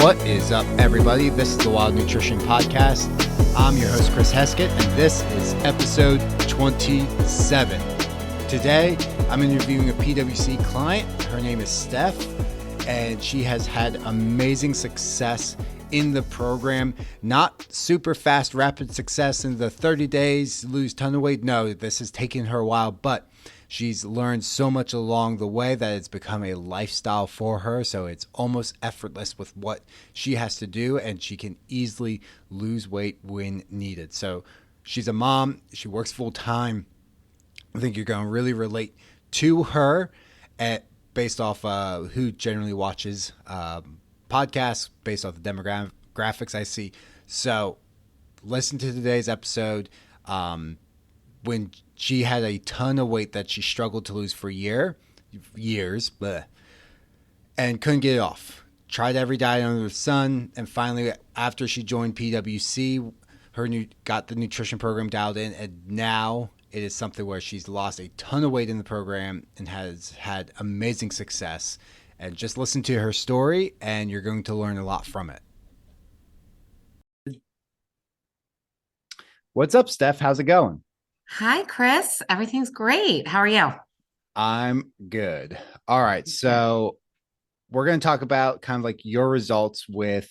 What is up, everybody? This is the Wild Nutrition Podcast. I'm your host, Chris Heskett, and this is episode 27. Today, I'm interviewing a PWC client. Her name is Stef, and she has had amazing success in the program. Not super fast, rapid success in the 30 days, lose ton of weight. No, this has taken her a while, but she's learned so much along the way that it's become a lifestyle for her. So it's almost effortless with what she has to do, and she can easily lose weight when needed. So she's a mom. She works full time. I think you're going to really relate to her based off who generally watches podcasts, based off the demographics I see. So listen to today's episode. When she had a ton of weight that she struggled to lose for years, and couldn't get it off. Tried every diet under the sun, and finally, after she joined PWC, got the nutrition program dialed in, and now it is something where she's lost a ton of weight in the program and has had amazing success. And just listen to her story, and you're going to learn a lot from it. What's up, Steph? How's it going? Hi, Chris. Everything's great. How are you? I'm good. All right. So we're going to talk about kind of like your results with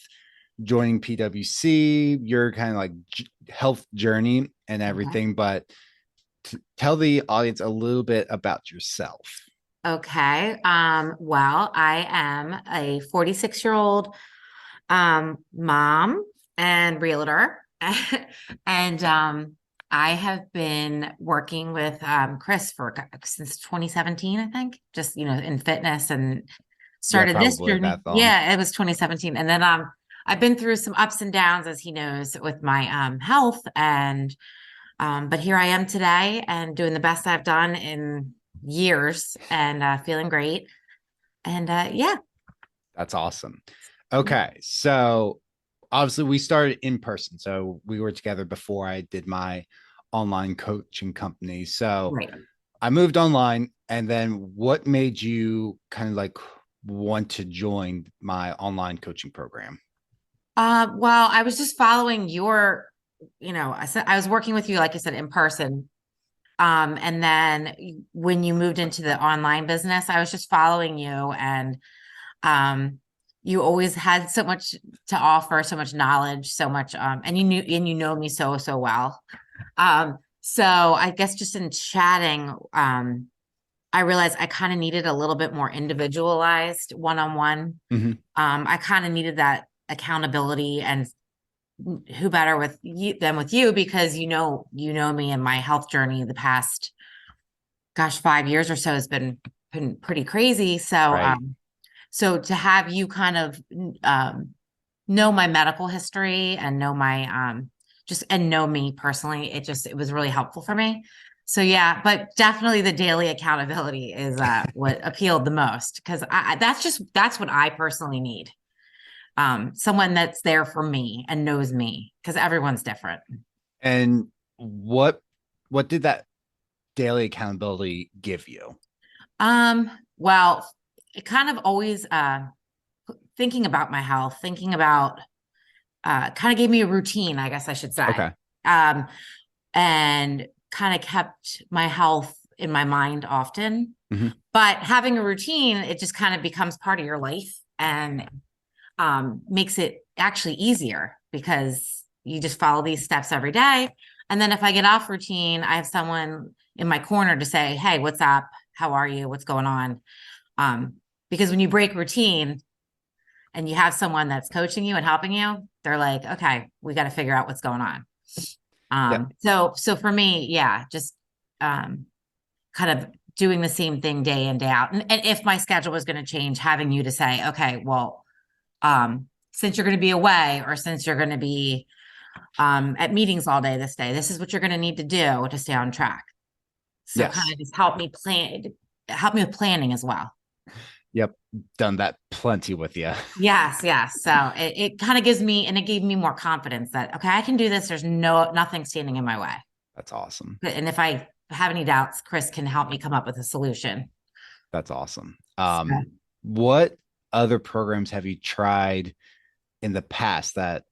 joining PWC, your kind of like health journey and everything, but tell the audience a little bit about yourself. Okay. Well, I am a 46-year-old mom and realtor. And I have been working with Chris since 2017, I think, just, in fitness, and started this journey. Yeah, it was 2017. And then I've been through some ups and downs, as he knows, with my health. And but here I am today and doing the best I've done in years and feeling great. And yeah. That's awesome. Okay. So obviously we started in person. So we were together before I did my online coaching company. So I moved online. And then what made you kind of like want to join my online coaching program? Well, I was just following your, I was working with you, like I said, in person. And then when you moved into the online business, I was just following you, and you always had so much to offer, so much knowledge, so much, and you know me so well. So I guess just in chatting, I realized I kind of needed a little bit more individualized one-on-one. Mm-hmm. I kind of needed that accountability, and who better with you than with you, because you know me and my health journey the past 5 years or so has been pretty crazy. So so to have you kind of know my medical history and know my and know me personally, it was really helpful for me. So yeah, but definitely the daily accountability is what appealed the most, because that's what I personally need. Someone that's there for me and knows me, because everyone's different. And what did that daily accountability give you? Well, it kind of always thinking about my health, thinking about kind of gave me a routine, I guess I should say. Okay. And kind of kept my health in my mind often. Mm-hmm. But having a routine, it just kind of becomes part of your life, and makes it actually easier, because you just follow these steps every day. And then if I get off routine, I have someone in my corner to say, hey, what's up? How are you? What's going on? Because when you break routine and you have someone that's coaching you and helping you, they're like, okay, we got to figure out what's going on. So for me, yeah, just kind of doing the same thing day in, day out. And if my schedule was going to change, having you to say, okay, well, since you're going to be away, or since you're going to be at meetings all day this day, this is what you're going to need to do to stay on track. So kind of just help me with planning as well. Yep. Done that plenty with you. Yes. So it kind of gives me, and it gave me more confidence that, okay, I can do this. There's nothing standing in my way. That's awesome. And if I have any doubts, Chris can help me come up with a solution. That's awesome. What other programs have you tried in the past that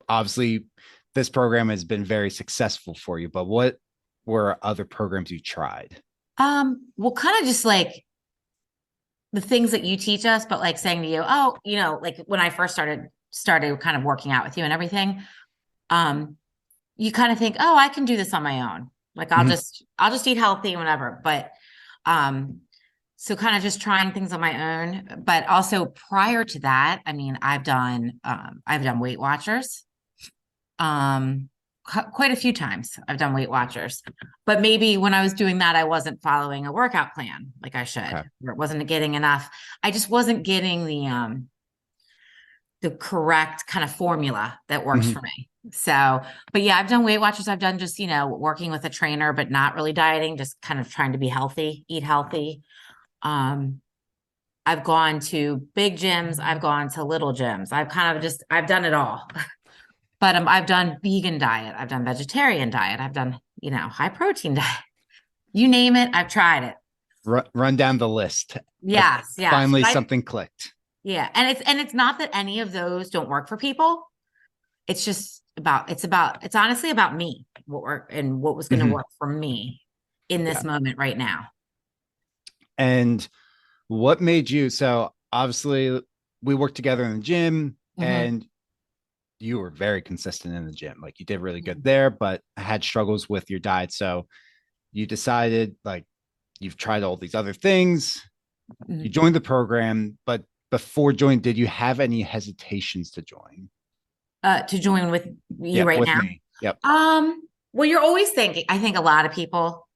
obviously this program has been very successful for you, but what were other programs you tried? Well, kind of just like the things that you teach us, but like saying to you, oh, like when I first started kind of working out with you and everything, um, you kind of think, oh, I can do this on my own. Like Mhm. I'll just eat healthy and whatever. But so kind of just trying things on my own. But also prior to that, I mean, I've done Weight Watchers. Um, quite a few times I've done Weight Watchers, but maybe when I was doing that, I wasn't following a workout plan like I should, Okay. or it wasn't getting enough. I just wasn't getting the correct kind of formula that works Mhm. for me. So, but yeah, I've done Weight Watchers. I've done just, working with a trainer, but not really dieting, just kind of trying to be healthy, eat healthy. Um, I've gone to big gyms. I've gone to little gyms. I've done it all. But I've done vegan diet. I've done vegetarian diet. I've done, high protein diet. You name it, I've tried it. Run down the list. But Yes, yes. finally, something clicked. Yeah. And it's not that any of those don't work for people. It's honestly about me, what was going to Mhm. work for me in this Yeah. moment right now. And what made you? So obviously, we worked together in the gym, Mhm. and you were very consistent in the gym. Like you did really good there, but had struggles with your diet. So you decided, like, you've tried all these other things. You Mhm. joined the program, but before joining, did you have any hesitations to join? To join with you Yep, right with now. me. Yep. Well, you're always thinking, I think a lot of people,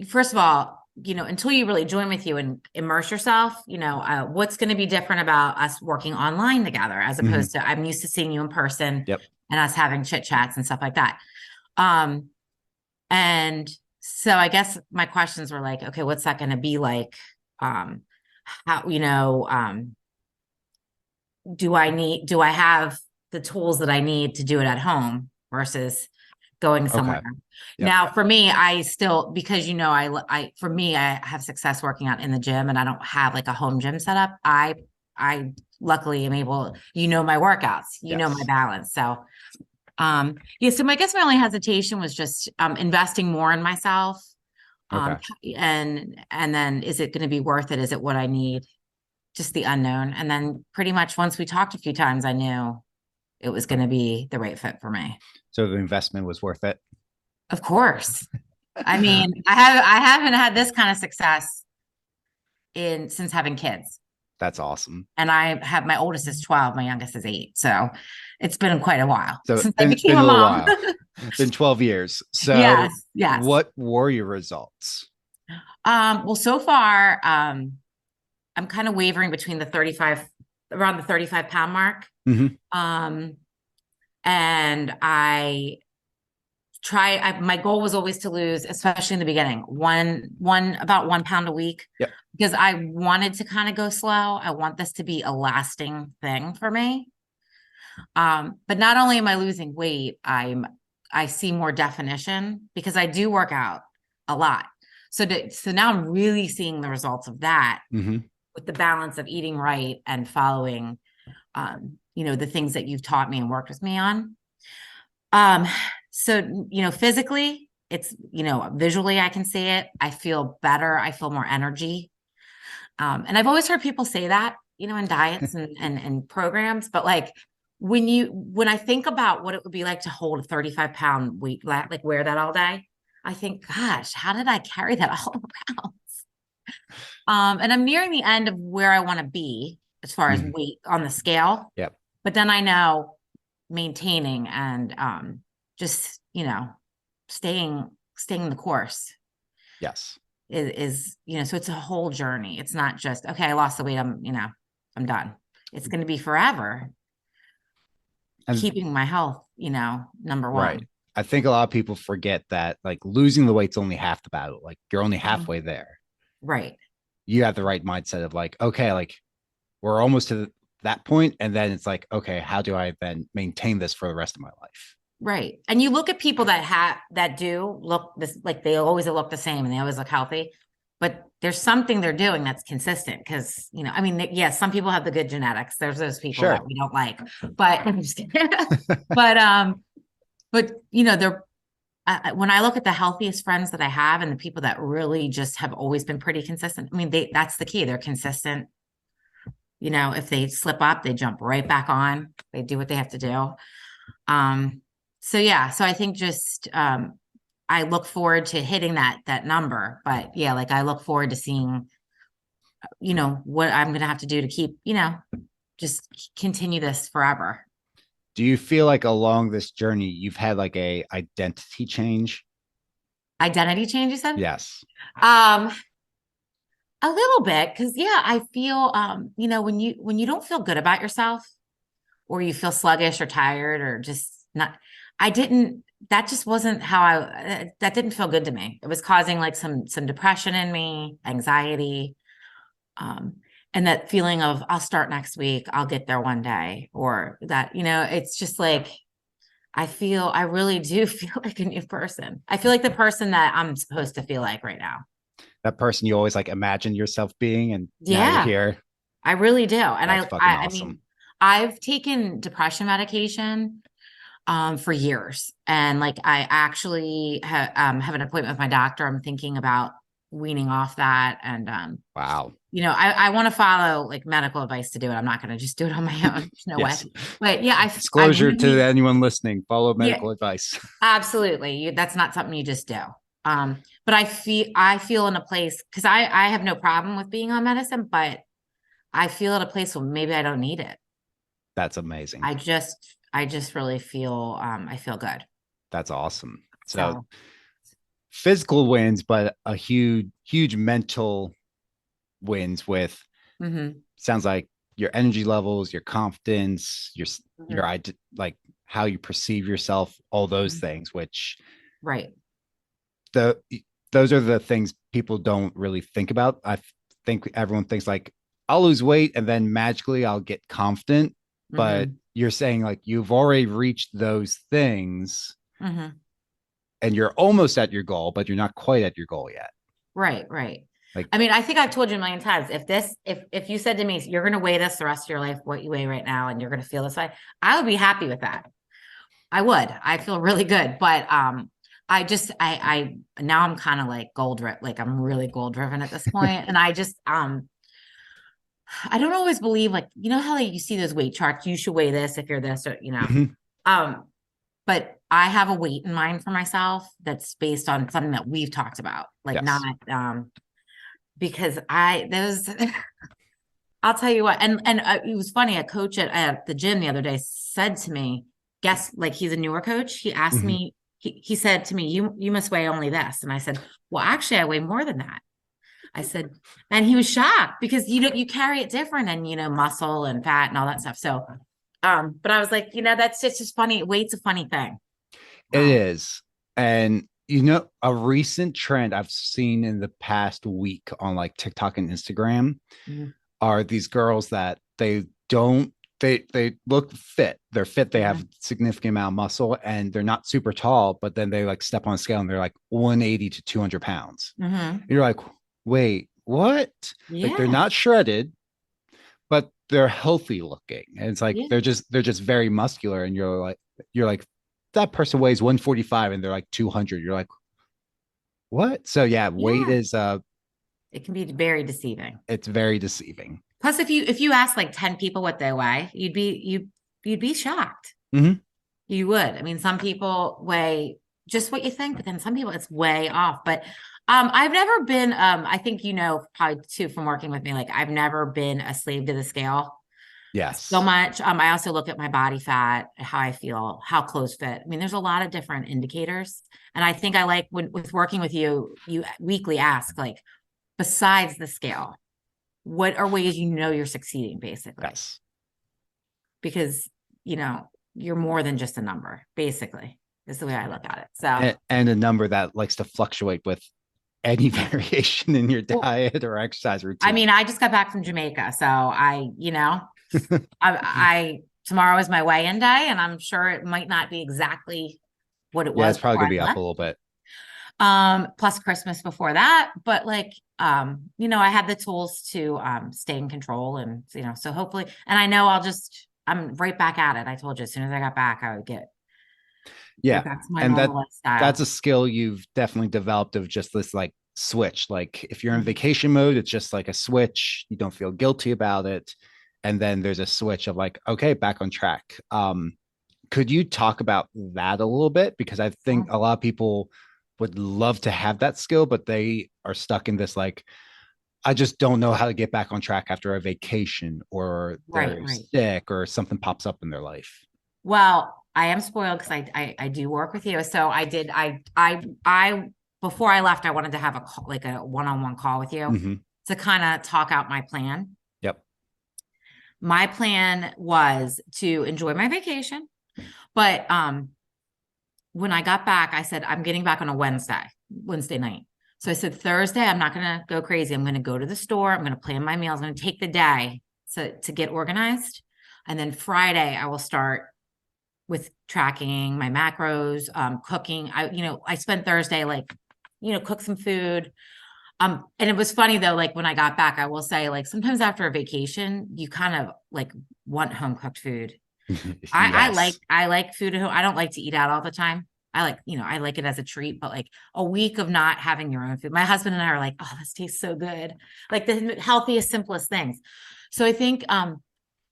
first of all, until you really join with you and immerse yourself, what's going to be different about us working online together as Mhm. opposed to I'm used to seeing you in person Yep. and us having chit chats and stuff like that. Um, and so I guess my questions were like, okay, what's that going to be like? Um, how, do I have the tools that I need to do it at home versus going somewhere? Okay. Yep. Now, for me, I still, because for me, I have success working out in the gym and I don't have like a home gym set up. I luckily am able, my workouts, my Yes. balance. So, yeah, so I guess my only hesitation was just investing more in myself. Um, Okay. and then is it going to be worth it? Is it what I need? Just the unknown. And then pretty much once we talked a few times, I knew it was going to be the right fit for me. So the investment was worth it. Of course. I mean, I haven't had this kind of success in since having kids. That's awesome. And I have my oldest is 12, my youngest is 8. So it's been quite a while So since I it's became been a a little mom. while. Been 12 years. So Yes, yes. what were your results? Well, so far, I'm kind of wavering between around the 35 pound mark. Mhm. Um, and my goal was always to lose, especially in the beginning, about 1 pound a week, Yep. because I wanted to kind of go slow. I want this to be a lasting thing for me. But not only am I losing weight, I see more definition because I do work out a lot. So now I'm really seeing the results of that Mhm. with the balance of eating right and following, the things that you've taught me and worked with me on. Um, so, physically, it's, visually, I can see it. I feel better. I feel more energy. And I've always heard people say that, in diets and programs, but like when I think about what it would be like to hold a 35 pound weight, like wear that all day, I think, gosh, how did I carry that all around? And I'm nearing the end of where I want to be as far as Mhm. weight on the scale, Yep. but then I know maintaining and just staying the course Yes. is so it's a whole journey. It's not just okay, I lost the weight, I'm done. It's going to be forever And keeping my health, number right. one. I think a lot of people forget that like losing the weight's only half the battle. Like you're only Mhm. halfway there. Right. You have the right mindset of like, okay, like we're almost to that point, and then it's like, okay, how do I then maintain this for the rest of my life? Right. And you look at people that do look this, like they always look the same and they always look healthy. but there's something they're doing that's consistent. Because, I mean, yes, some people have the good genetics. There's those people that we don't like, but I'm just kidding. but they're when I look at the healthiest friends that I have and the people that really just have always been pretty consistent, I mean, that's the key. They're consistent. If they slip up, they jump right back on. They do what they have to do. So yeah, so I think just I look forward to hitting that number. But yeah, like I look forward to seeing, what I'm gonna have to do to keep, just continue this forever. Do you feel like along this journey you've had like a identity change? Identity change, you said? Yes. A little bit, because yeah, I feel when you don't feel good about yourself, or you feel sluggish or tired or just not, that just wasn't how that didn't feel good to me. It was causing like some depression in me, anxiety, and that feeling of I'll start next week, I'll get there one day, or that, it's just like I really do feel like a new person. I feel like the person that I'm supposed to feel like right now. That person you always like imagine yourself being, and now you're Yeah, here. I really do. And That's fucking I awesome. mean, I've taken depression medication for years. And like, I actually have an appointment with my doctor. I'm thinking about weaning off that. And, Wow. I want to follow like medical advice to do it. I'm not going to just do it on my own. There's no Yes. way. But yeah, Disclosure to anyone listening, follow medical advice. Absolutely. That's not something you just do. But I feel in a place, because I have no problem with being on medicine, but I feel at a place where maybe I don't need it. That's amazing. I just really feel I feel good. That's awesome. So physical wins, but a huge mental wins with sounds like your energy levels, your confidence, your like how you perceive yourself, all those things, which right. Those are the things people don't really think about. I think everyone thinks like I'll lose weight and then magically I'll get confident. But you're saying like you've already reached those things and you're almost at your goal, but you're not quite at your goal yet. Right. Like, I mean, I think I've told you a million times, if you said to me, you're going to weigh this the rest of your life, what you weigh right now, and you're going to feel this way, I would be happy with that. I would. I feel really good. But I now I'm kind of like like I'm really goal driven at this point. And I just, I don't always believe like, how you see those weight charts, you should weigh this if you're this, or, but I have a weight in mind for myself that's based on something that we've talked about, like not, because I'll tell you what, and it was funny. A coach at the gym the other day said to me, guess, like he's a newer coach. He asked me, he said to me, you must weigh only this. And I said, well, actually I weigh more than that. I said, and he was shocked because you carry it different and, muscle and fat and all that stuff. So, but I was like, that's just funny. Weight's a funny thing. It is. And, a recent trend I've seen in the past week on like TikTok and Instagram are these girls that they look fit. They're fit. They have significant amount of muscle and they're not super tall, but then they like step on a scale and they're like 180 to 200 pounds. You're like, wait, what? Yeah. Like they're not shredded, but they're healthy looking. And it's like they're just very muscular. And you're like, that person weighs 145 and they're like 200. You're like, what? So weight is it can be very deceiving. It's very deceiving. Plus, if you ask like 10 people what they weigh, you'd be shocked. You would. I mean, some people weigh just what you think, but then some people it's way off. But I've never been, I think, probably too, from working with me, like I've never been a slave to the scale. Yes. So much. I also look at my body fat, how I feel, how clothes fit. I mean, there's a lot of different indicators. And I think I like with working with you weekly ask, like, besides the scale, what are ways you're succeeding, basically? Yes. Because, you're more than just a number, basically, is the way I look at it. So and a number that likes to fluctuate with any variation in your diet or exercise routine. I mean, I just got back from Jamaica. So I tomorrow is my weigh-in day, and I'm sure it might not be exactly what it was. Yeah, it's probably gonna be up a little bit. Plus Christmas before that. But like, I had the tools to stay in control and so hopefully, and I know I'm right back at it. I told you as soon as I got back, I would get right Yeah. back to my And normal that's lifestyle. a skill you've definitely developed of just this like switch. Like if you're in Mhm. vacation mode, it's just like a switch. You don't feel guilty about it. And then there's a switch of like, okay, back on track. Could you talk about that a little bit? Because I think a lot of people would love to have that skill, but they are stuck in this like, I just don't know how to get back on track after a vacation or Right, they're right. sick or something pops up in their life. Well, I am spoiled because I do work with you. So I before I left, I wanted to have a call, like a one-on-one call with you Mm-hmm. to kind of talk out my plan. Yep. My plan was to enjoy my vacation, but when I got back, I said I'm getting back on a Wednesday night. So I said Thursday, I'm not going to go crazy. I'm going to go to the store. I'm going to plan my meals. I'm going to take the day to get organized, and then Friday I will start with tracking my macros, cooking. I spent Thursday like, cook some food. And it was funny though, like when I got back, I will say, like sometimes after a vacation, you kind of like want home cooked food. Yes. I like food at home. I don't like to eat out all the time. I like it as a treat, but like a week of not having your own food. My husband and I are like, oh, this tastes so good. Like the healthiest, simplest things. So I think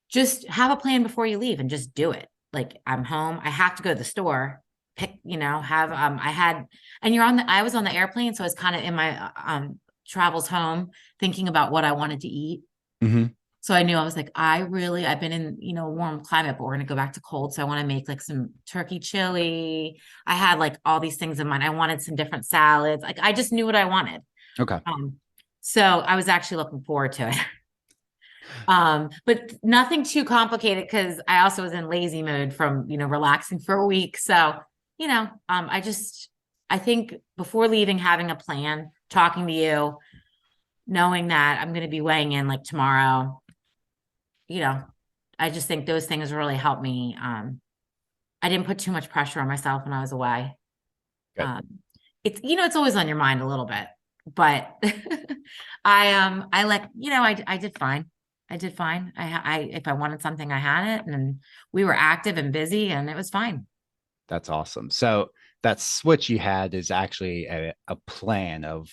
just have a plan before you leave and just do it. Like I'm home. I have to go to the store, have I had and I was on the airplane, so I was kind of in my travels home thinking about what I wanted to eat. Mm-hmm. So I knew I was like, I've been in, a warm climate, but we're gonna go back to cold. So I want to make like some turkey chili. I had like all these things in mind. I wanted some different salads. Like I just knew what I wanted. Okay. Um, so I was actually looking forward to it. But nothing too complicated because I also was in lazy mode from, relaxing for a week. So, I think before leaving, having a plan, talking to you, knowing that I'm going to be weighing in like tomorrow, you know, I just think those things really helped me. I didn't put too much pressure on myself when I was away. Good. Um, it's always on your mind a little bit, but I like, I did fine. I did fine. If I wanted something, I had it, and we were active and busy, and it was fine. That's awesome. So that switch you had is actually a plan of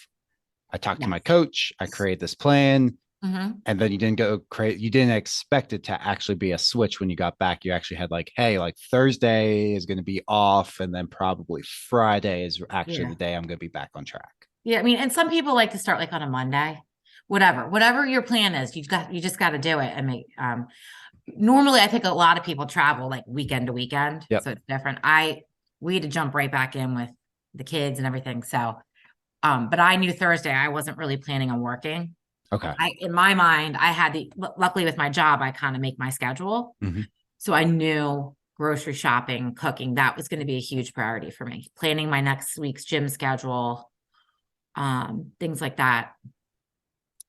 I talked to my Yes. coach, I created this plan, Hmm. and then you didn't go create you didn't expect it to actually be a switch when you got back. You actually had like, hey, like Thursday is going to be off, and then probably Friday is actually Yeah. the day I'm going to be back on track. Yeah. I mean, and some people like to start like on a Monday, whatever your plan is, you just got to do it and make, normally I think a lot of people travel like weekend to weekend. Yep. So it's different. We had to jump right back in with the kids and everything. So, but I knew Thursday I wasn't really planning on working. Okay. In my mind, luckily with my job, I kind of make my schedule. Mm-hmm. So I knew grocery shopping, cooking, that was going to be a huge priority for me. Planning my next week's gym schedule, things like that.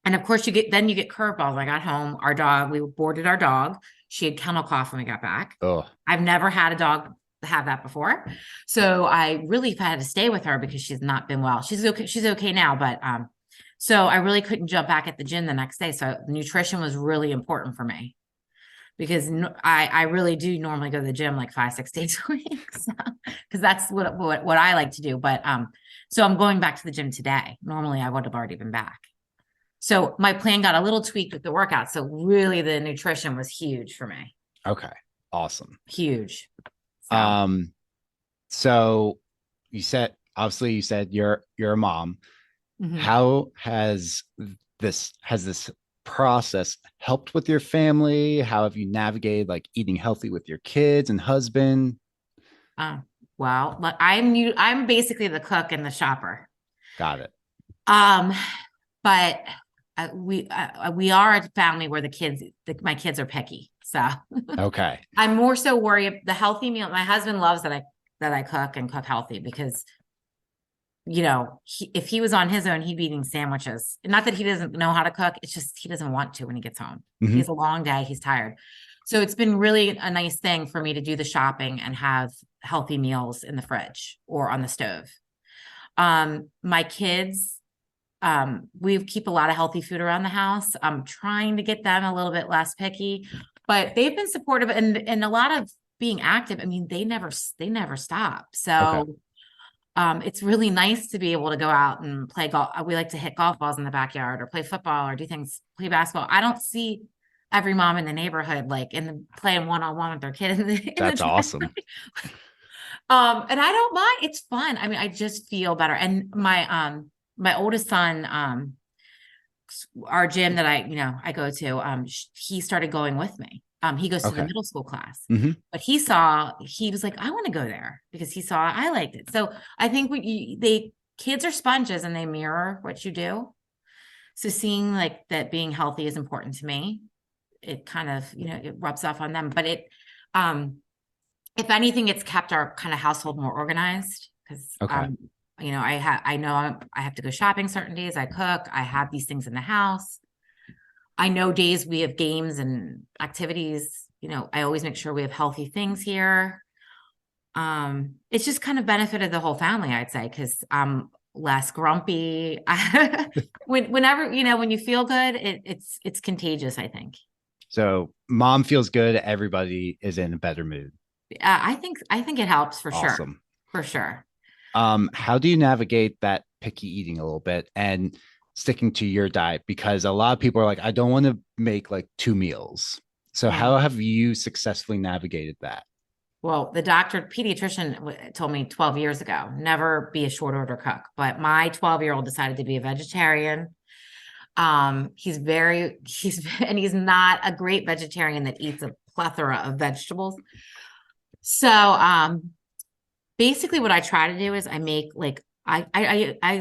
And of course, you get curveballs. I got home, we boarded our dog. She had kennel cough when we got back. Oh, I've never had a dog have that before. So I really had to stay with her because she's not been well. She's okay. She's okay now, but so I really couldn't jump back at the gym the next day. So nutrition was really important for me because I really do normally go to the gym like 5, 6 days a week because that's what I like to do. But so I'm going back to the gym today. Normally I would have already been back. So my plan got a little tweaked with the workout. So really the nutrition was huge for me. okay. Awesome. Huge. So Um, so you said you're a mom. mhm. How has this process helped with your family? How have you navigated like eating healthy with your kids and husband? uh, well, I'm basically the cook and the shopper. Got it. Um, but we are a family where my kids are picky. So Okay. I'm more so worried the healthy meal. My husband loves that I cook and cook healthy because if he was on his own, he'd be eating sandwiches. Not that he doesn't know how to cook. It's just he doesn't want to when he gets home. He Mm-hmm. has a long day. He's tired. So it's been really a nice thing for me to do the shopping and have healthy meals in the fridge or on the stove. My kids, we keep a lot of healthy food around the house. I'm trying to get them a little bit less picky, but they've been supportive and a lot of being active. I mean, they never stop. Okay. So it's really nice to be able to go out and play golf. We like to hit golf balls in the backyard or play football or do things, play basketball. I don't see every mom in the neighborhood like playing one-on-one with their kid in the That's awesome. And I don't mind. It's fun. I mean, I just feel better. And my oldest son, our gym that I go to, he started going with me. He goes to the Okay. middle school class, Mhm. but he was like, I want to go there because he saw I liked it. So I think kids are sponges and they mirror what you do. So seeing like that being healthy is important to me. It kind of, it rubs off on them, but if anything, it's kept our kind of household more organized because, Okay. I know I have to go shopping certain days. I cook, I have these things in the house. I know days we have games and activities, I always make sure we have healthy things here. It's just kind of benefited the whole family, I'd say, because I'm less grumpy. Whenever, when you feel good, it's contagious, I think. So mom feels good. Everybody is in a better mood. I think it helps for sure. Awesome. For sure. How do you navigate that picky eating a little bit and sticking to your diet? Because a lot of people are like, I don't want to make like 2 meals. So how have you successfully navigated that? Well, the pediatrician told me 12 years ago, never be a short order cook. But my 12-year-old decided to be a vegetarian. He's not a great vegetarian that eats a plethora of vegetables. So, basically what I try to do is I make like, I'm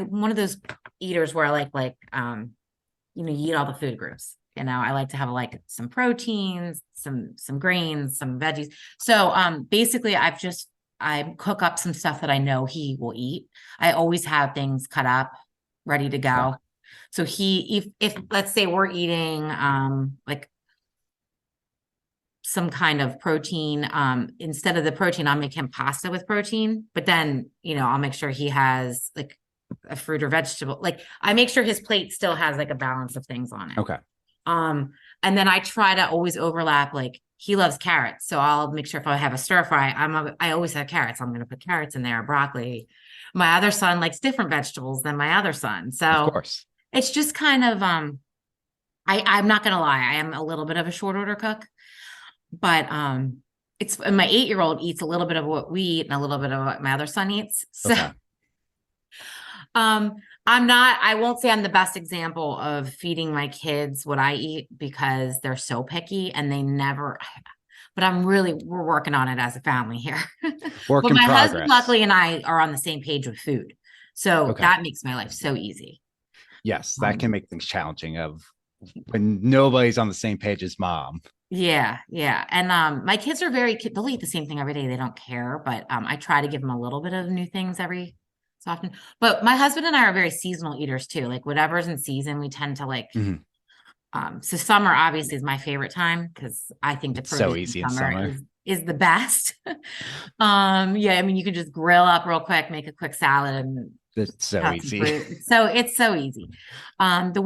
one of those eaters where I you eat all the food groups. I like to have like some proteins, some grains, some veggies. So, basically I cook up some stuff that I know he will eat. I always have things cut up, ready to go. Okay. So if let's say we're eating, like some kind of protein, instead of the protein, I'll make him pasta with protein, but then, I'll make sure he has like a fruit or vegetable. Like I make sure his plate still has like a balance of things on it. Okay. And then I try to always overlap, like he loves carrots. So I'll make sure if I have a stir fry, I always have carrots. I'm going to put carrots in there, broccoli. My other son likes different vegetables than my other son. So Of course. it's just kind of, I'm not going to lie. I am a little bit of a short order cook, but, it's my 8-year-old eats a little bit of what we eat and a little bit of what my other son eats. So, Okay. I won't say I'm the best example of feeding my kids what I eat because they're so picky and but we're working on it as a family here. Work But in my progress. husband, luckily, and I are on the same page with food. So Okay. that makes my life so easy. Yes, that can make things challenging when nobody's on the same page as mom. Yeah. Yeah. And, my kids are they'll eat the same thing every day. They don't care, but, I try to give them a little bit of new things every so often. But my husband and I are very seasonal eaters too. Like whatever's in season, we tend to like, so summer obviously is my favorite time because I think the It's so produce easy in in summer. is the best. Yeah, I mean, you can just grill up real quick, make a quick salad and It's so cut some easy. fruit. It's so easy. The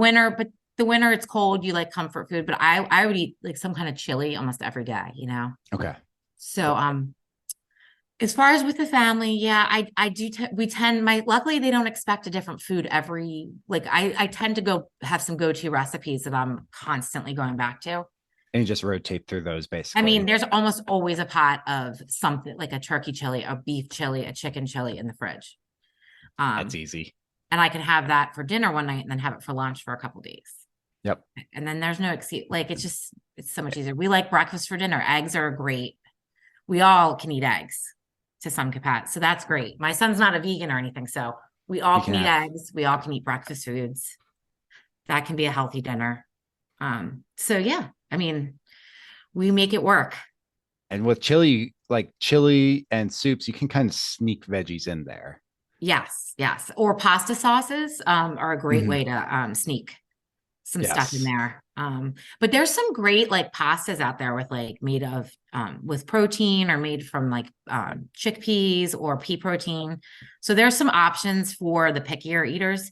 winter it's cold, you like comfort food, but I would eat like some kind of chili almost every day, Okay. So, as far as with the family, yeah, luckily they don't expect a different food I tend to go have some go-to recipes that I'm constantly going back to. And you just rotate through those basically. I mean, there's almost always a pot of something like a turkey chili, a beef chili, a chicken chili in the fridge. That's easy. And I can have that for dinner one night and then have it for lunch for a couple days. Yep. And then there's no excuse. Like it's so much easier. We like breakfast for dinner. Eggs are great. We all can eat eggs to some capacity. So that's great. My son's not a vegan or anything. So we all can eat eggs. We all can eat breakfast foods. That can be a healthy dinner. So yeah, I mean, we make it work. And with chili, like chili and soups, you can kind of sneak veggies in there. Yes. Or pasta sauces, are a great way to, sneak some stuff in there. But there's some great like pastas out there with like made of with protein or made from like chickpeas or pea protein. So there's some options for the pickier eaters.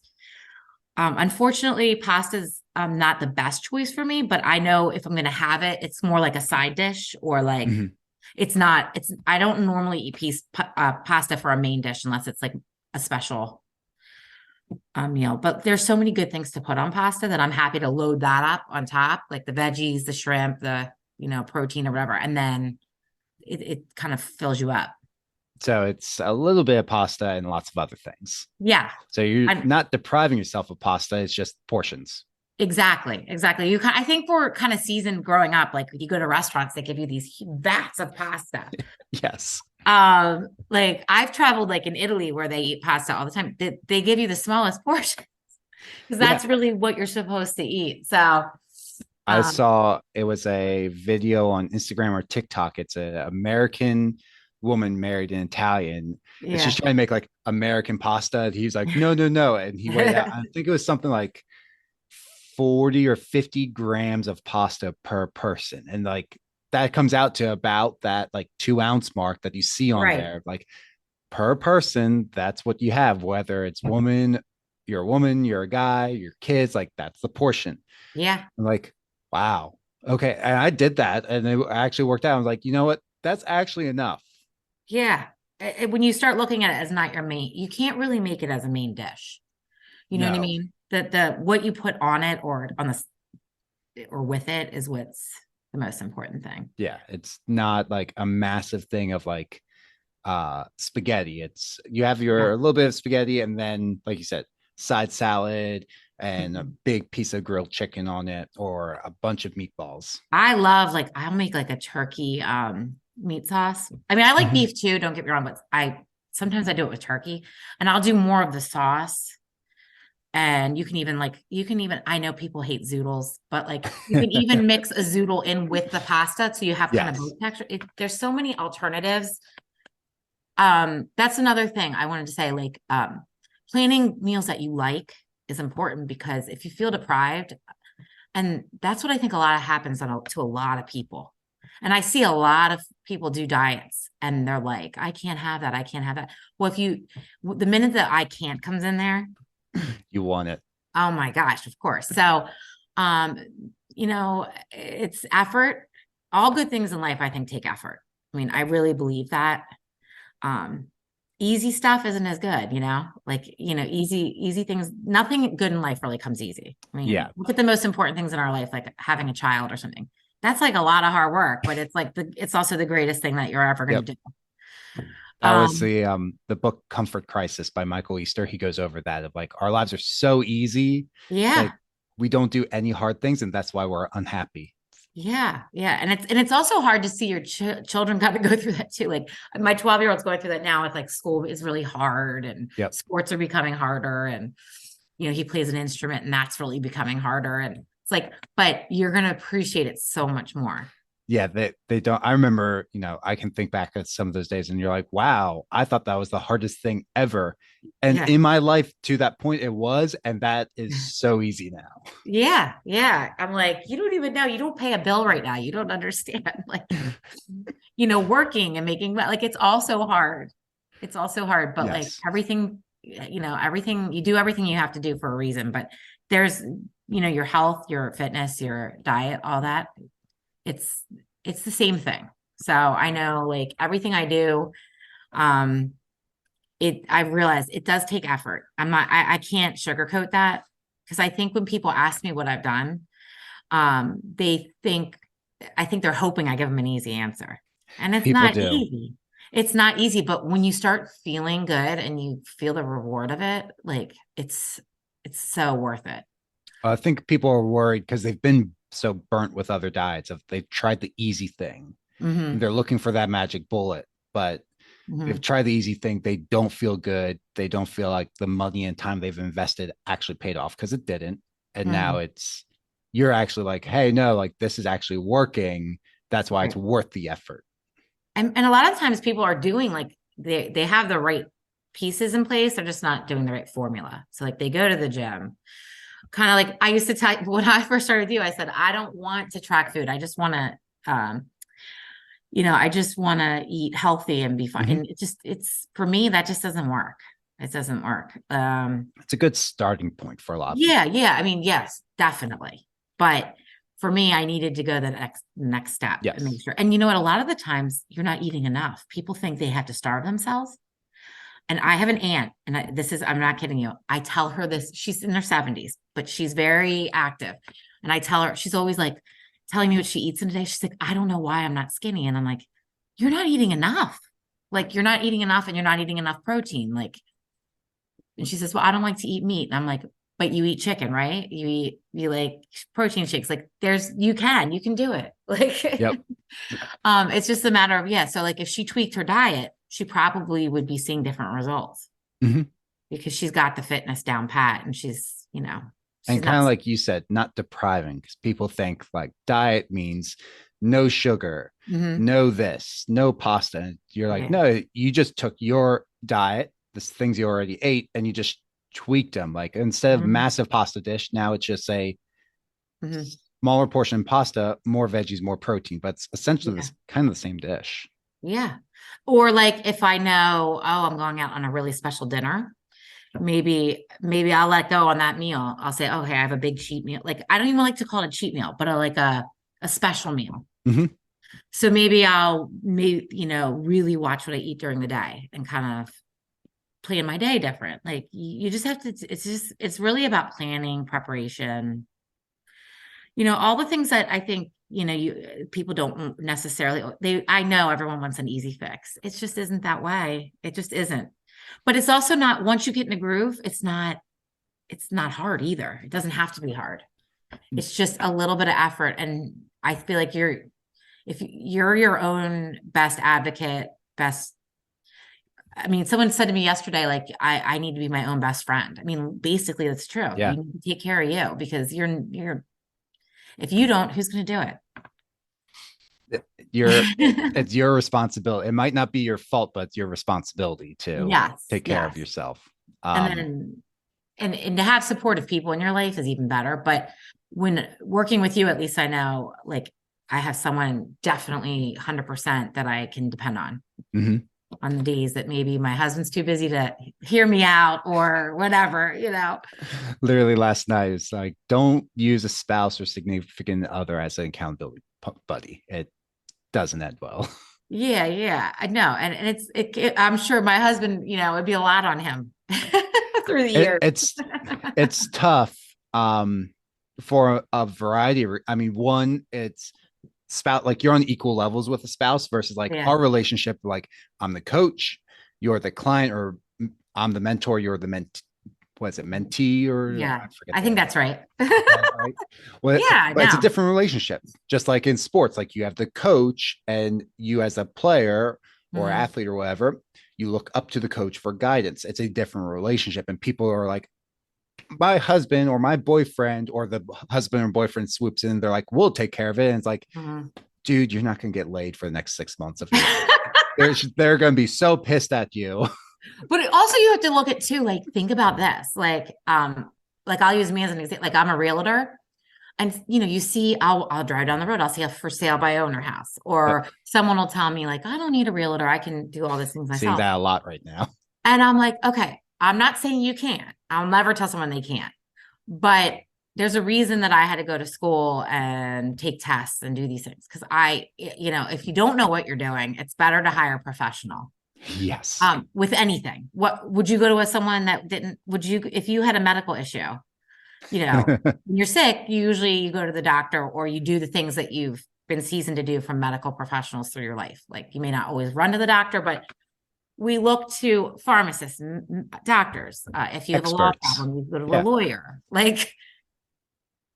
Unfortunately, pasta's not the best choice for me, but I know if I'm going to have it, it's more like a side dish or like Mhm. I don't normally eat pasta for a main dish unless it's like a special meal. But there's so many good things to put on pasta that I'm happy to load that up on top, like the veggies, the shrimp, the, protein or whatever. And then it kind of fills you up. So it's a little bit of pasta and lots of other things. Yeah. So you're I, not depriving yourself of pasta. It's just portions. exactly. Exactly. I think we're kind of seasoned growing up. Like you go to restaurants, they give you these vats of pasta. Yes. Like I've traveled like in Italy where they eat pasta all the time. They give you the smallest portion because Yeah. that's really what you're supposed to eat. So, I um, saw it was a video on Instagram or TikTok. It's an American woman married an Italian, and she's yeah. trying to make like American pasta. And he's like, no, no, no. And he weighed out, I think it was something like 40 or 50 grams of pasta per person. And like that comes out to about that like 2 ounce mark that you see on Right. there. Like per person, that's what you have, whether it's you're a woman, you're a guy, your kids, like that's the portion. Yeah. I'm like, wow. Okay. And I did that and it actually worked out. I was like, you know what? That's actually enough. Yeah. When you start looking at it as not your main, you can't really make it as a main dish. You know what I No. mean? The what you put on it or on or with it is what's the most important thing. Yeah. It's not like a massive thing of like spaghetti. It's you have Yeah. your a little bit of spaghetti and then, like you said, side salad and a Mhm. big piece of grilled chicken on it or a bunch of meatballs. I love like I'll make like a turkey meat sauce. I mean, I like Mhm. beef too, don't get me wrong, but I sometimes I do it with turkey and I'll do more of the sauce. And you can even I know people hate zoodles, but like you can even mix a zoodle in with the pasta so you have kind of Yes. both texture. There's so many alternatives. That's another thing I wanted to say, like planning meals that you like is important because if you feel deprived, and that's what I think a lot of happens to a lot of people. And I see a lot of people do diets and they're like, I can't have that. I can't have that. Well, the minute that I can't comes in there, You want it. oh my gosh, of course. So, um, it's effort. All good things in life, I think, take effort. I mean, I really believe that. Um, Easy stuff isn't as good, like, easy things. Nothing good in life really comes easy. I mean, Yeah. look at the most important things in our life, like having a child or something. That's like a lot of hard work, but it's like it's also the greatest thing that you're ever going Yep. to do. That was Um, the book Comfort Crisis by Michael Easter. He goes over that of like our lives are so easy, like yeah. we don't do any hard things, and that's why we're unhappy. Yeah, yeah, and it's also hard to see your children kind of go through that too. Like my 12-year-old's going through that now with like school is really hard and Yep. sports are becoming harder and he plays an instrument and that's really becoming harder and it's like but you're going to appreciate it so much more. Yeah, they don't. I remember, I can think back at some of those days, and you're like, wow, I thought that was the hardest thing ever. And Yeah. in my life to that point, it was, and that is so easy now. Yeah, yeah. I'm like, you don't even know. You don't pay a bill right now. You don't understand. Like, working and making like it's also hard. It's also hard, but like Yes. everything you do everything you have to do for a reason. But there's, your health, your fitness, your diet, all that. It's it's the same thing. So I know like everything I do, um, I realize it does take effort. I can't sugarcoat that because I think when people ask me what I've done, they think I think they're hoping I give them an easy answer. And it's People not do. easy. It's not easy, but when you start feeling good and you feel the reward of it, like it's so worth it. I think people are worried because they've been so burnt with other diets of they've tried the easy thing and Hmm. they're looking for that magic bullet, but they've Hmm. tried the easy thing. They don't feel good. They don't feel like the money and time they've invested actually paid off because it didn't. And now Hmm. you're actually like, hey, no, like this is actually working. That's why it's Right. worth the effort. And a lot of times people are doing like they have the right pieces in place, they're just not doing the right formula. So like they go to the gym, kind of like I used to tell when I first started with you, I said, I don't want to track food. I just want to, I just want to eat healthy and be fine. Mhm. And it's for me, that just doesn't work. It doesn't work. It's a good starting point for a lot of people. Yeah. I mean, yes, definitely. But for me, I needed to go the next step and make Yes. sure. And you know what? A lot of the times you're not eating enough. People think they have to starve themselves. And I have an aunt, and I'm not kidding you. I tell her this, she's in her 70s, but she's very active. And I tell her, she's always like telling me what she eats in a day. She's like, I don't know why I'm not skinny. And I'm like, you're not eating enough. Like, you're not eating enough and you're not eating enough protein. Like, and she says, well, I don't like to eat meat. And I'm like, but you eat chicken, right? You like protein shakes. Like, you can do it. Like, Yep. it's just a matter of, yeah. So like if she tweaked her diet, she probably would be seeing different results Mhm. because she's got the fitness down pat and she's And kind of like you said, not depriving, because people think like diet means no sugar, Mhm. no this, no pasta. And you're like, Yeah. no, you just took your diet, the things you already ate, and you just tweaked them. Like instead of Mhm. massive pasta dish, now it's just a Mhm. smaller portion pasta, more veggies, more protein, but it's essentially Yeah. this kind of the same dish. Yeah. Or like if I know, oh, I'm going out on a really special dinner, maybe I'll let go on that meal. I'll say, okay, I have a big cheat meal. Like I don't even like to call it a cheat meal, but like a special meal. Mhm. So maybe really watch what I eat during the day and kind of plan my day different. Like you just have to, it's really about planning, preparation, all the things that I think, people don't necessarily, I know everyone wants an easy fix. It just isn't that way. It just isn't. But it's also not, once you get in a groove, it's not hard either. It doesn't have to be hard. It's just a little bit of effort. And I feel like if you're your own best advocate, I mean, someone said to me yesterday, like, I need to be my own best friend. I mean, basically that's true. Yeah. You need to take care of you because if you don't, who's going to do it? It's your responsibility. It might not be your fault, but it's your responsibility to Yes, take care of yes. yourself. And then and to have supportive people in your life is even better. But when working with you, at least I know like I have someone definitely 100% that I can depend Mhm. on the days that maybe my husband's too busy to hear me out or whatever. Literally last night, it's like, don't use a spouse or significant other as an accountability buddy. It doesn't end well. Yeah, I know. And I'm sure my husband, it'd be a lot on him through the It, years. it's it's tough for a variety of, I mean, one, it's spouse, like you're on equal levels with a spouse versus like Yeah. our relationship, like I'm the coach, you're the client, or I'm the mentor, you're the was it mentee, or Yeah. I forget I think that's right. right? Well, Yeah, I but it's a know. different relationship. Just like in sports, like you have the coach, and you as a player or Mhm. athlete or whatever, you look up to the coach for guidance. It's a different relationship, and people are like, my husband or my boyfriend, or the husband or boyfriend swoops in. They're like, we'll take care of it. And it's like, Mhm. dude, you're not going to get laid for the next 6 months of your life. They're going to be so pissed at you. But also you have to look at too, like think about this. Like I'll use me as an example. Like I'm a realtor. And you see, I'll drive down the road, I'll see a for sale by owner house, Yep. or someone will tell me, like, I don't need a realtor, I can do all these things Seeing myself. that a lot right now. And I'm like, okay, I'm not saying you can't. I'll never tell someone they can't. But there's a reason that I had to go to school and take tests and do these things. Because if you don't know what you're doing, it's better to hire a professional. Yes. With anything. What would you go to someone that didn't, if you had a medical issue, when you're sick, you go to the doctor or you do the things that you've been seasoned to do from medical professionals through your life. Like you may not always run to the doctor, but we look to pharmacists, doctors. If you have a law Experts. problem, you go to a Yeah. lawyer. Like,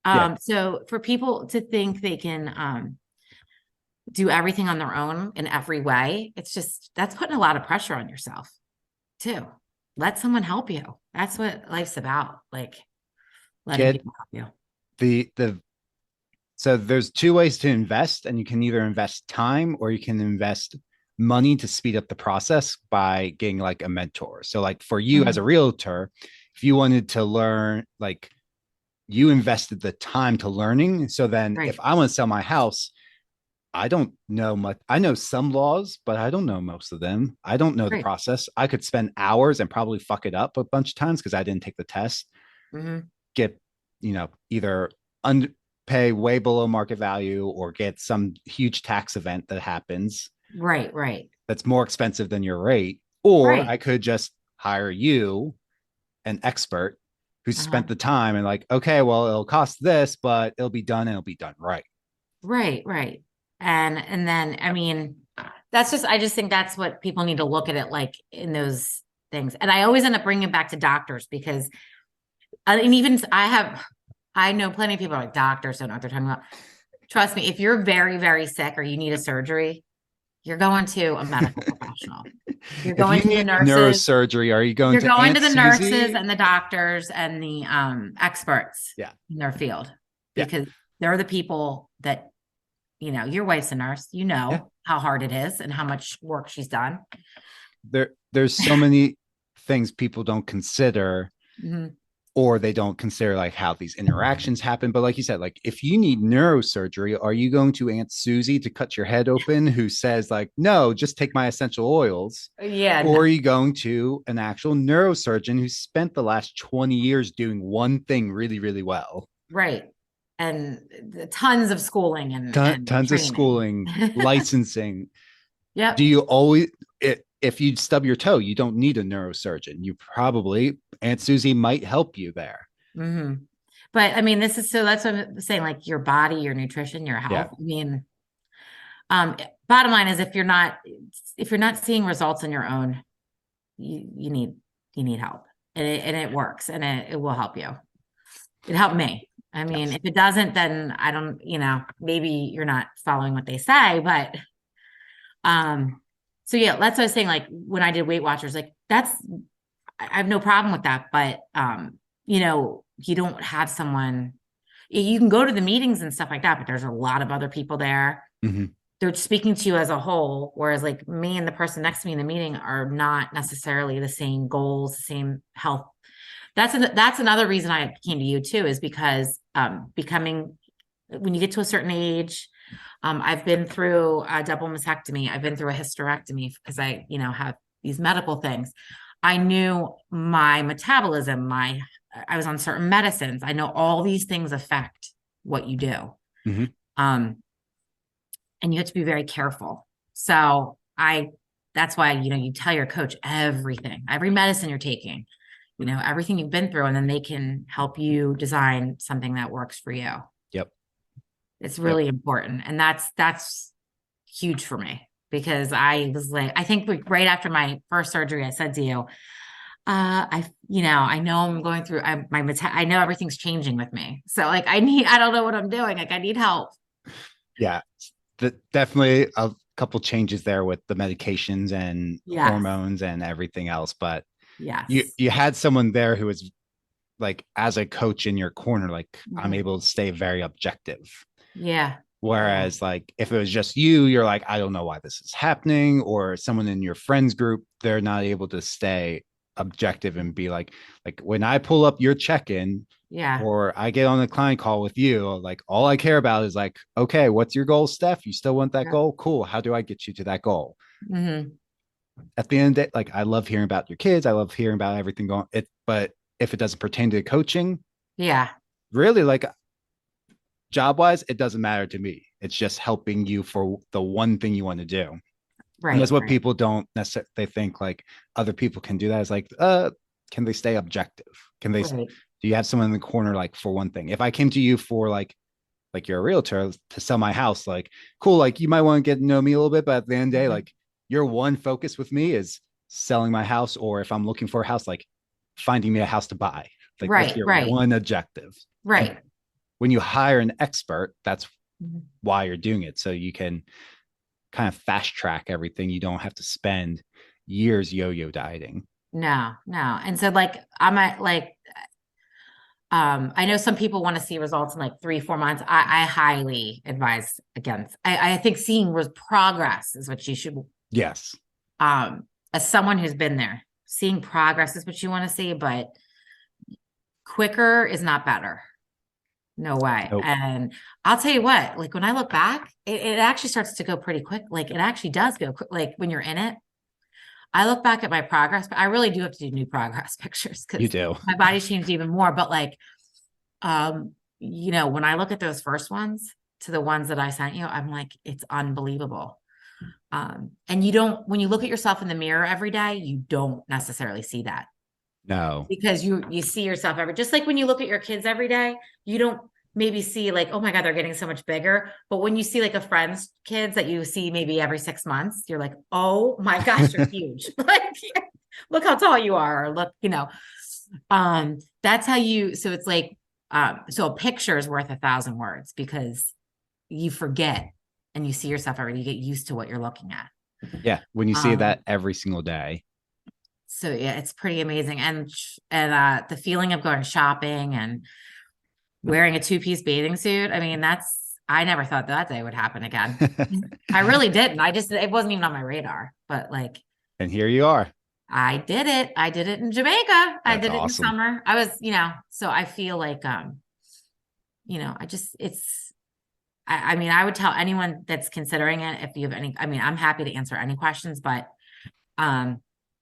Yeah. so for people to think they can do everything on their own in every way, that's putting a lot of pressure on yourself too. Let someone help you. That's what life's about. Like letting Get people help you. the so there's two ways to invest, and you can either invest time or you can invest money to speed up the process by getting like a mentor. So like for you as a realtor, if you wanted to learn like you invested the time to learning. So then if Right. I want to sell my house, I don't know much. I know some laws, but I don't know most of them. I don't know the Right. process. I could spend hours and probably fuck it up a bunch of times because I didn't take the test. Hmm. Get, either pay way below market value or get some huge tax event that happens Right. Right. that's more expensive than your rate. Or Right. I could just hire you, an expert who Uh-huh. spent the time and like, okay, well, it'll cost this, but it'll be done and it'll be done right. Right. Right. And then, I mean, I just think that's what people need to look at it like in those things. And I always end up bringing it back to doctors because, and even I know plenty of people are like doctors don't know what they're talking about. Trust me, if you're very, very sick or you need a surgery, you're going to a medical professional. You're If going you to the need nurses. neurosurgery, are you going You're to going Aunt to the nurses Susie? and the doctors and the experts Yeah. in their field Yeah. because they're the people that, your wife's a nurse, Yeah. how hard it is and how much work she's done. There's so many things people don't consider, Mhm. or they don't consider like how these interactions happen. But like you said, like if you need neurosurgery, are you going to Aunt Susie to cut your head open who says like, no, just take my essential oils? Yeah, Or no, are you going to an actual neurosurgeon who spent the last 20 years doing one thing really, really well? right. And tons of schooling and Tons of training. schooling, licensing. Do Yep. you always, if you stub your toe, you don't need a neurosurgeon. You probably, Aunt Susie might help you there. Hmm. But I mean, that's what I'm saying, like your body, your nutrition, your Yeah. health. I mean, um, bottom line is if you're not seeing results on your own, you need help. And it works and it will help you. It helped me. I mean, Yes. if it doesn't, then I don't, maybe you're not following what they say, but so yeah, that's what I was saying. Like when I did Weight Watchers, like I have no problem with that, but you don't have someone. You can go to the meetings and stuff like that, but there's a lot of other people there. Mm-hmm. They're speaking to you as a whole, whereas like me and the person next to me in the meeting are not necessarily the same goals, the same health. That's another reason I came to you too, is because becoming when you get to a certain age, I've been through a double mastectomy. I've been through a hysterectomy because have these medical things. I knew my metabolism, I was on certain medicines. I know all these things affect what you do. Mm-hmm. And you have to be very careful. That's why, you tell your coach everything, every medicine you're taking, everything you've been through, and then they can help you design something that works for you. Yep. It's Yep. really important. And that's huge for me because I was like, I think right after my first surgery, I said to you, I know I'm going through I know everything's changing with me. So like, I don't know what I'm doing. Like I need help. Yeah. Definitely a couple changes there with the medications and Yes. hormones and everything else. But Yes. you had someone there who was like, as a coach in your corner, like I'm Mhm. able to stay very objective. Yeah. Yeah. Whereas, like, if it was just you, you're like, I don't know why this is happening, or someone in your friends group, they're not able to stay objective and be like when I pull up your check-in Yeah. or I get on a client call with you, like all I care about is like, okay, what's your goal, Steph? You still want that Yeah. goal? Cool. How do I get you to that goal? Hmm. At the end of the day, like I love hearing about your kids. I love hearing about everything going it, but if it doesn't pertain to coaching, Yeah. really like job wise, it doesn't matter to me. It's just helping you for the one thing you want to do. And that's Right. what Right. people don't necessarily, they think like other people can do that. It's like, can they stay objective? Right. Do you have someone in the corner, like for one thing? If I came to you for like you're a realtor to sell my house, like, cool, like you might want to get to know me a little bit, but at the end of the day, Mhm. like your one focus with me is selling my house, or if I'm looking for a house, like finding me a house to buy. Like that's Right. your Right. one objective. And Right. when you hire an expert, that's Mhm. why you're doing it. So you can kind of fast track everything. You don't have to spend years yo-yo dieting. No, no. And so like I'm at like I know some people want to see results in like 3, 4 months. I highly advise against. I think seeing progress is what you should Yes. as someone who's been there, seeing progress is what you want to see, but quicker is not better. No way. Nope. And I'll tell you what, like when I look back, it actually starts to go pretty quick. Like it actually does go quick. Like when you're in it, I look back at my progress, but I really do have to do new progress pictures You because do. my body's changed even more. But like, when I look at those first ones to the ones that I sent you, I'm like, it's unbelievable. And when you look at yourself in the mirror every day, you don't necessarily see that No. because you see yourself just like when you look at your kids every day, you don't maybe see like, oh my God, they're getting so much bigger. But when you see like a friend's kids that you see maybe every 6 months, you're like, oh my gosh, you're huge. Like, look how tall you are. Or look, that's how so it's like, so a picture is worth 1,000 words because you forget and you see yourself already, you get used to what you're looking at. Yeah. When you see Um, that every single day. so yeah, it's pretty amazing. And the feeling of going shopping and wearing a two-piece bathing suit. I mean, I never thought that day would happen again. I really didn't. It wasn't even on my radar, but like, And here you are. I did it. I did it in Jamaica. I That's did it in the awesome. summer. I was, so I feel like, I mean, I would tell anyone that's considering it, if you have any, I mean, I'm happy to answer any questions, but,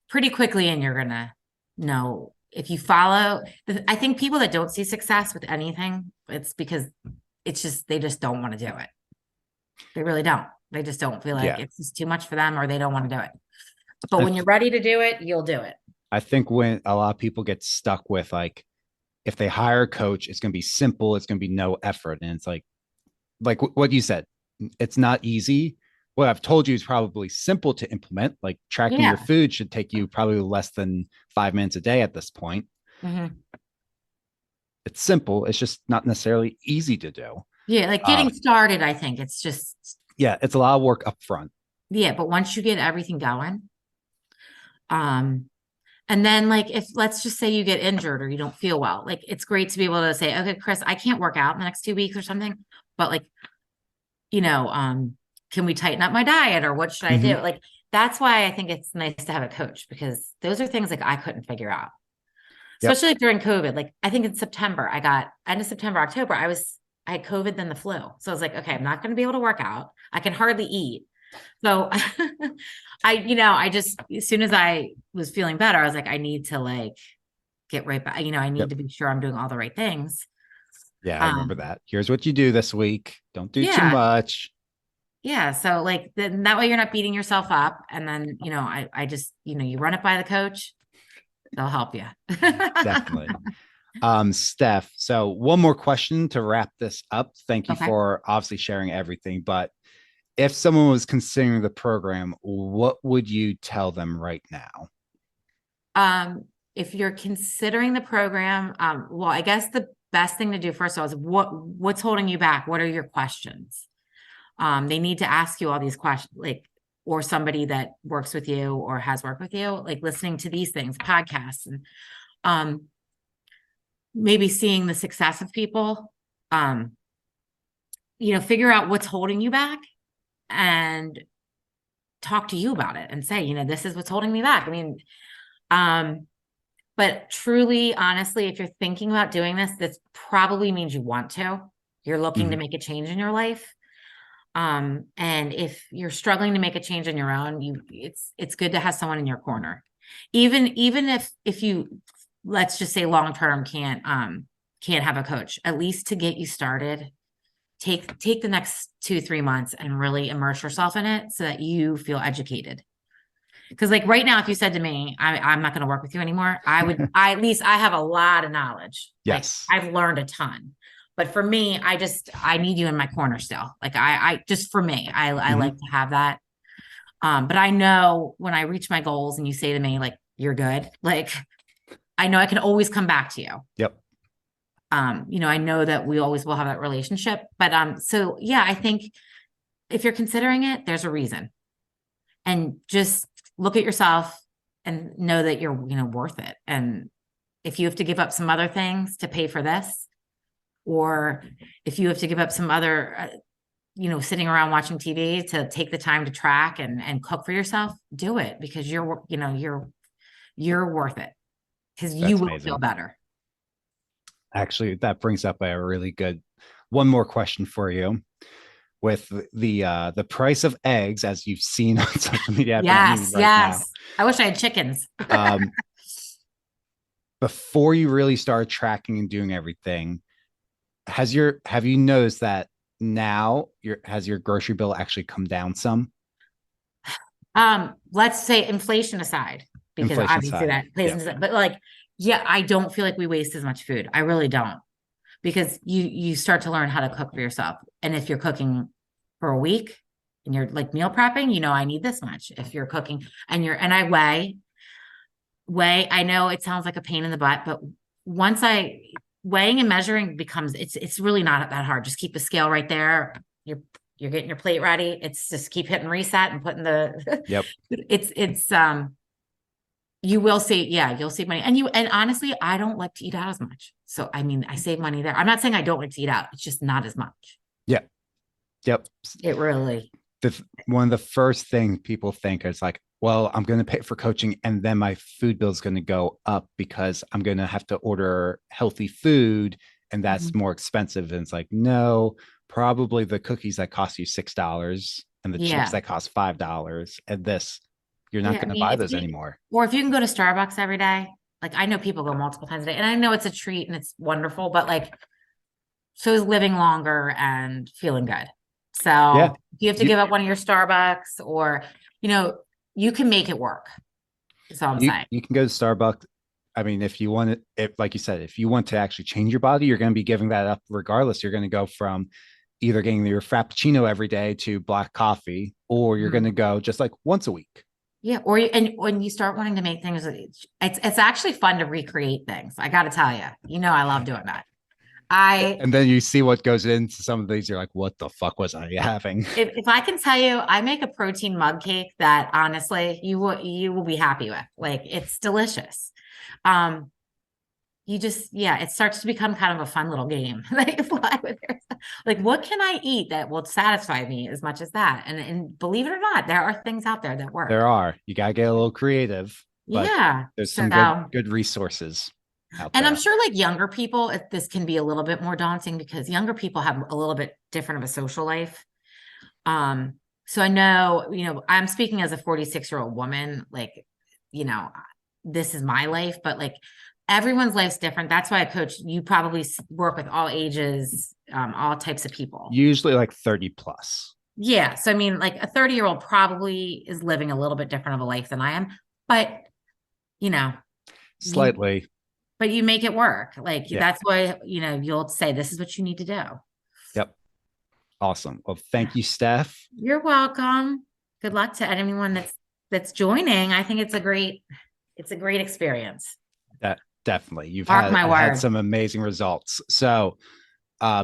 pretty quickly, and you're going to know if you follow, I think people that don't see success with anything, it's because they just don't want to do it. They really don't. They just don't feel like Yeah. it's just too much for them or they don't want to do it. But when I, you're ready to do it, you'll do it. I think when a lot of people get stuck with like, if they hire a coach, it's going to be simple. It's going to be no effort. And it's like what you said, it's not easy. What I've told you is probably simple to implement. Like tracking your Yeah. food should take you probably less than 5 minutes a day at this point. Mm-hmm. It's simple. It's just not necessarily easy to do. Yeah. Like Uh, getting started, I think it's just, yeah, it's a lot of work up front. yeah. But once you get everything going, um, and then like if let's just say you get injured or you don't feel well, like it's great to be able to say, okay, Chris, I can't work out in the next 2 weeks or something, but like, can we tighten up my diet or what should I do? Mhm. Like that's why I think it's nice to have a coach because those are things like I couldn't figure out. Yep. Especially like during COVID. Like I think in September, I got end of September, October, I had COVID, then the flu. So I was like, okay, I'm not going to be able to work out. I can hardly eat. So I just, as soon as I was feeling better, I was like, I need to like get right back. I need Yep. to be sure I'm doing all the right things. Yeah, I remember Um, that. Here's what you do this week. Don't do too yeah. much. Yeah. So like then that way you're not beating yourself up. And then, I just, you run it by the coach, they'll help you. Definitely. Steph, so one more question to wrap this up. Thank you Okay. for obviously sharing everything. But if someone was considering the program, what would you tell them right now? If you're considering the program, well, I guess the best thing to do first of all is what's holding you back? What are your questions? They need to ask you all these questions, like, or somebody that works with you or has worked with you, like listening to these things, podcasts, and maybe seeing the success of people. Figure out what's holding you back and talk to you about it and say, this is what's holding me back. I mean, but truly, honestly, if you're thinking about doing this probably means you want to. You're looking to Mhm. make a change in your life. And if you're struggling to make a change on your own, it's good to have someone in your corner. Even if you, let's just say long term can't have a coach, at least to get you started, take the next 2-3 months and really immerse yourself in it so that you feel educated. Because like right now, if you said to me, I'm not going to work with you anymore, at least I have a lot of knowledge. Like Yes. I've learned a ton. But for me, I need you in my corner still. Like I just for me, I Mhm. like to have that. But I know when I reach my goals and you say to me, like, you're good, like I know I can always come back to you. Yep. I know that we always will have that relationship. But so yeah, I think if you're considering it, there's a reason. And just look at yourself and know that you're, worth it. And if you have to give up some other things to pay for this, or if you have to give up some other, sitting around watching TV to take the time to track and cook for yourself, do it because you're worth it because you That's will feel amazing. better. Actually, that brings up a really good one more question for you. With the price of eggs, as you've seen on social media happening Yes, right now, yes. I wish I had chickens. um, before you really started tracking and doing everything, have you noticed that now has your grocery bill actually come down some? Let's say inflation aside, because Inflation obviously side. that plays Yeah. into that. But like, yeah, I don't feel like we waste as much food. I really don't. Because you start to learn how to cook for yourself. And if you're cooking for a week and you're like meal prepping, I need this much. If you're cooking and I weigh, I know it sounds like a pain in the butt, but once I weighing and measuring becomes it's really not that hard. Just keep a scale right there. You're getting your plate ready. It's just keep hitting reset and putting the Yep. it's you will save, yeah, you'll save money. And honestly, I don't like to eat out as much. So I mean, I save money there. I'm not saying I don't like to eat out. It's just not as much. Yep. Yep. It really. One of the first thing people think is like, well, I'm going to pay for coaching and then my food bill is going to go up because I'm going to have to order healthy food and that's more expensive. And it's like, no, probably the cookies that cost you $6 and the chips Yeah. that cost $5 and this, you're not Yeah. going to buy those anymore. Or if you can go to Starbucks every day, like I know people go multiple times a day and I know it's a treat and it's wonderful, but like, so is living longer and feeling good. So Yeah. if you have to give up one of your Starbucks or, you can make it work. That's all I'm saying. You can go to Starbucks. I mean, if you want to, if like you said, if you want to actually change your body, you're going to be giving that up regardless. You're going to go from either getting your Frappuccino every day to black coffee, or you're going to go just like once a week. Yeah. And when you start wanting to make things, it's actually fun to recreate things. I got to tell you, I love doing that. And then you see what goes into some of these. You're like, what the fuck was I having? If I can tell you, I make a protein mug cake that honestly you will be happy with. Like it's delicious. It starts to become kind of a fun little game. Like what can I eat that will satisfy me as much as that? And believe it or not, there are things out there that work. There are. You gotta get a little creative. But yeah. There's some good resources. And I'm sure like younger people, this can be a little bit more daunting because younger people have a little bit different of a social life. So I know, I'm speaking as a 46-year-old woman, like, this is my life, but like everyone's life's different. That's why I coach. You probably work with all ages, all types of people. Usually like 30 plus. Yeah. So I mean, like a 30-year-old probably is living a little bit different of a life than I am, but slightly. But you make it work. Like that's why, you'll say, this is what you need to do. Yep. Awesome. Well, thank you, Stef. You're welcome. Good luck to anyone that's joining. I think it's a great experience. That definitely. You've had some amazing results. So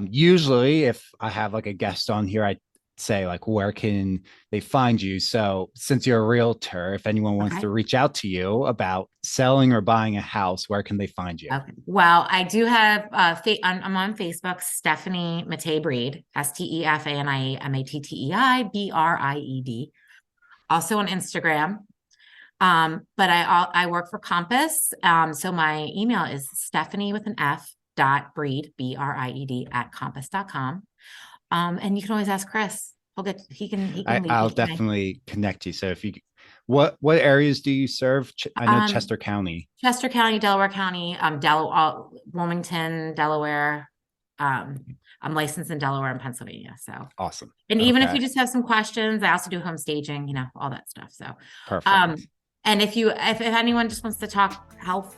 usually if I have like a guest on here, I say like, where can they find you? So since you're a realtor, if anyone wants to reach out to you about selling or buying a house, where can they find you? Okay. Well, I do have I'm on Facebook, Stephanie Mattei Breed, Stefanie Mattei Bried. Also on Instagram. But I work for Compass. So my email is Stephanie with an F .breed BRIED @compass.com. And you can always ask Chris. I'll definitely connect you. So if you, what areas do you serve? I know Chester County, Delaware County, Wilmington, Delaware. I'm licensed in Delaware and Pennsylvania. So awesome. And even if you just have some questions, I also do home staging, all that stuff. So perfect. And if anyone just wants to talk health,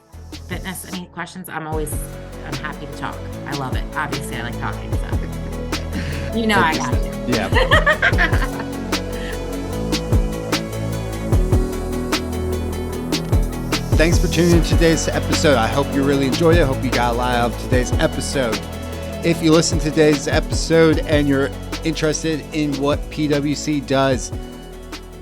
fitness, any questions, I'm happy to talk. I love it. Obviously, I like talking. So I got you. Yeah. Thanks for tuning in to today's episode. I hope you really enjoyed it. I hope you got a lot out of today's episode. If you listen to today's episode and you're interested in what PWC does,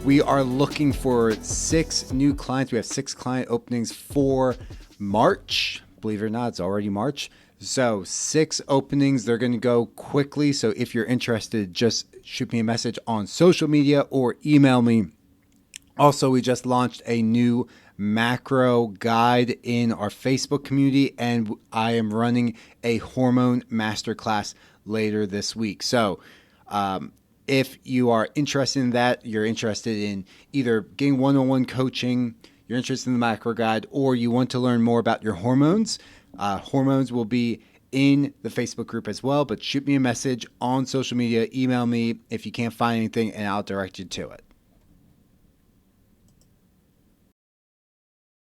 we are looking for 6 new clients. We have 6 client openings for March. Believe it or not, it's already March. So 6 openings. They're going to go quickly. So if you're interested, just shoot me a message on social media or email me. Also, we just launched a new macro guide in our Facebook community, and I am running a hormone masterclass later this week. So if you are interested in that, you're interested in either getting one-on-one coaching, you're interested in the macro guide, or you want to learn more about your hormones, hormones will be in the Facebook group as well. But shoot me a message on social media, email me if you can't find anything, and I'll direct you to it.